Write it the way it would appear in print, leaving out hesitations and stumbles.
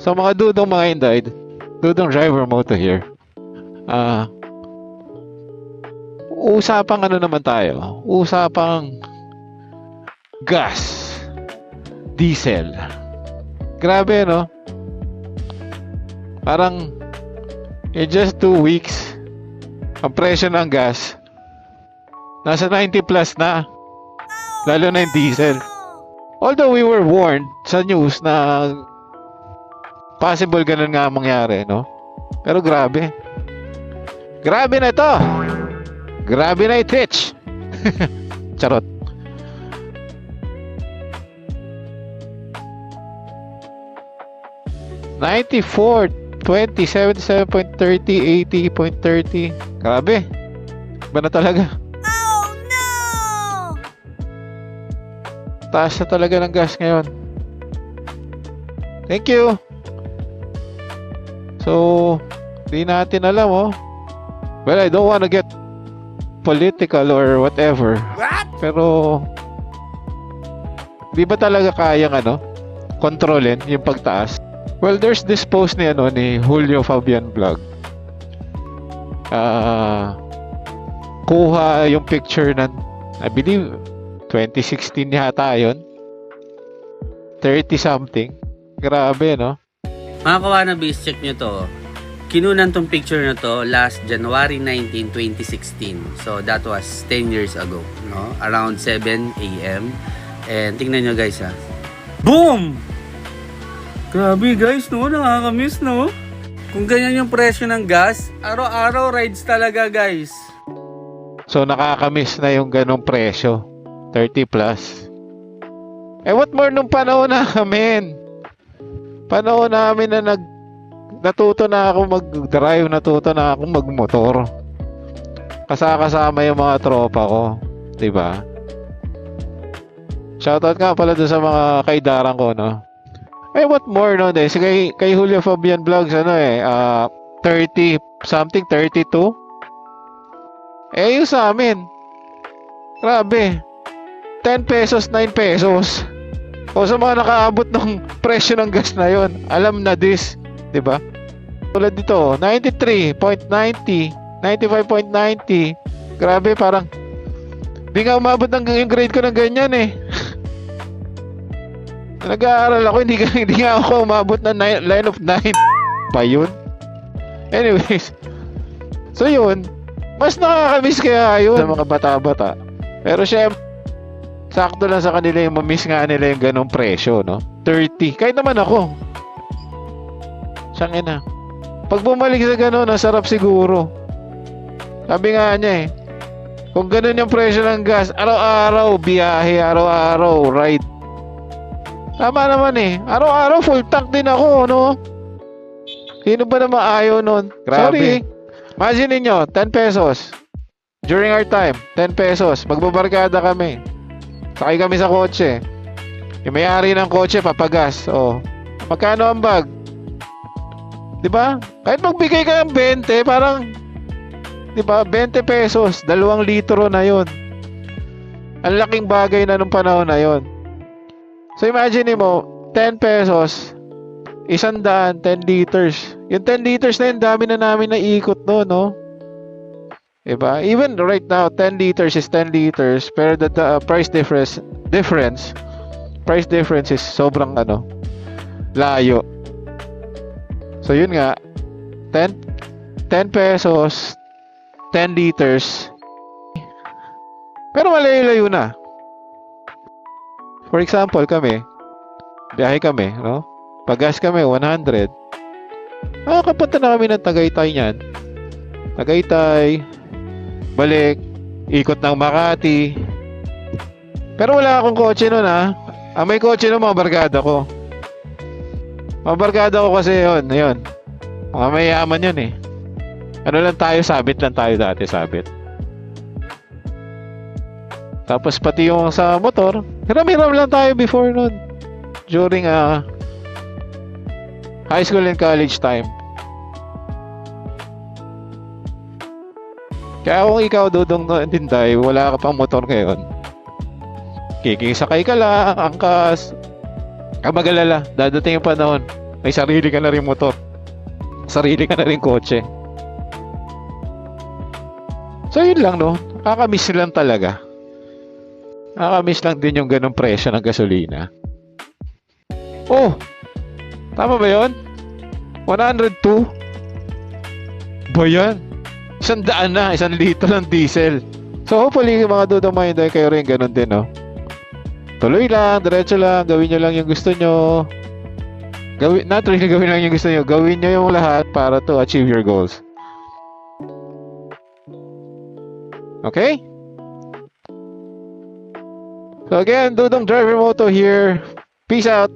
So mga dudong mga inday, dudong driver mo to here. Usapang ano naman tayo? Usapang gas, diesel. Grabe, no? Parang in just 2 weeks, ang presyo ng gas nasa 90 plus na. Lalo na yung diesel. Although we were warned sa news na possible ganun nga mangyari, no? Pero grabe. Grabe na ito! Grabe na ititch! Charot. $94, $20, $77.30, $80.30. Grabe. Iba na talaga. Oh no! Taas na talaga ng gas ngayon. Thank you. So, di natin alam, oh. Well, I don't wanna get political or whatever. What? Pero, di ba talaga kayang kontrolin yung pagtaas? Well, there's this post ni Julio Fabian Vlog. Kuha yung picture ng, I believe 2016 yata yun. 30 something. Grabe, no? Mga kawanabis, check nyo to. Kinunan tong picture na to last January 19, 2016. So that was 10 years ago, no? Around 7 a.m. And tingnan nyo guys, ha. Boom! Grabe guys, no? Nakakamiss, no? Kung ganyan yung presyo ng gas, araw-araw rides talaga guys. So nakakamiss na yung ganong presyo. 30 plus. Eh what more nung panahon namin? Panahon namin na natuto na ako mag-drive, natuto na ako magmotor. Kasama yung mga tropa ko, 'di ba? Shoutout nga pala doon sa mga kaidaran ko, no. Eh what more no, kay Julio Fabian Vlogs 30 something, 32. Eh yung sa amin, grabe, 10 pesos, 9 pesos. O sa mga nakaabot ng presyo ng gas na yon, alam na this, 'di ba? Tulad dito, 93.90, 95.90. Grabe, parang di nga umabot ng yung grade ko ng ganyan eh. Nag-aaral ako, hindi nga ako umabot ng line of 9 pa yun. Anyways, so yun, mas nakakamiss kaya yun sa mga bata-bata. Pero syempre, sakto lang sa kanila yung mamiss nga nila yung ganong presyo, no? 30. Kahit naman ako. Siyang ina. Pag bumalik sa ganon, nasarap siguro. Sabi nga niya eh, kung ganon yung presyo ng gas, araw-araw biyahe, araw-araw ride. Tama naman eh. Araw-araw full tank din ako, no? Sino ba naman ayaw nun? Grabe. Sorry. Imagine niyo, 10 pesos. During our time, 10 pesos. Magbabarkada kami. Sakay kami sa kotse. Yung may-ari ng kotse, papagas. Oh. Magkano ang bag? 'Di ba? Kahit magbigay ka ng 20, parang 'di ba, 20 pesos, 2 litro na 'yon. Ang laking bagay na nung panahon na 'yon. So imagine mo, 10 pesos, 100, 10 liters. Yung 10 liters na yun, dami na namin naikot no, no? Diba? Even right now, 10 liters is 10 liters, pero the price difference is sobrang layo. So yun nga, 10 pesos, 10 liters. Pero malayo-layo na. For example, biyahe kami, no? Pag-gas kami, 100. Makakapunta na kami ng Tagaytay niyan. Tagaytay, balik, ikot ng Makati. Pero wala akong kotse nun, ha? Ang may kotse nun, mga barkada ko. Mga barkada ko kasi yun. Mga mayaman yun eh. Ano lang tayo, sabit lang tayo dati, sabit. Tapos pati yung sa motor, hiram-hiram lang tayo before nun. During high school and college time. Kaya kung ikaw, Dudong Tinday, wala ka pang motor ngayon, kikisakay ka lang, angkas, mag-alala, dadating yung panahon, May sarili ka na rin motor. Sarili ka na rin kotse. So yun lang, no? Nakakamiss lang talaga. Nakakamiss lang din yung ganong presyo ng gasolina. Oh! Tama ba yun? 102? Ba yan? 100 na, 1 litro ng diesel. So hopefully mga dudong mga hindi kayo rin ganun din, no? Tuloy lang, diretso lang, gawin nyo lang yung gusto nyo. Not really gawin lang yung gusto nyo, gawin nyo yung lahat para to achieve your goals. Okay? So again, Dudong Driver Moto here. Peace out.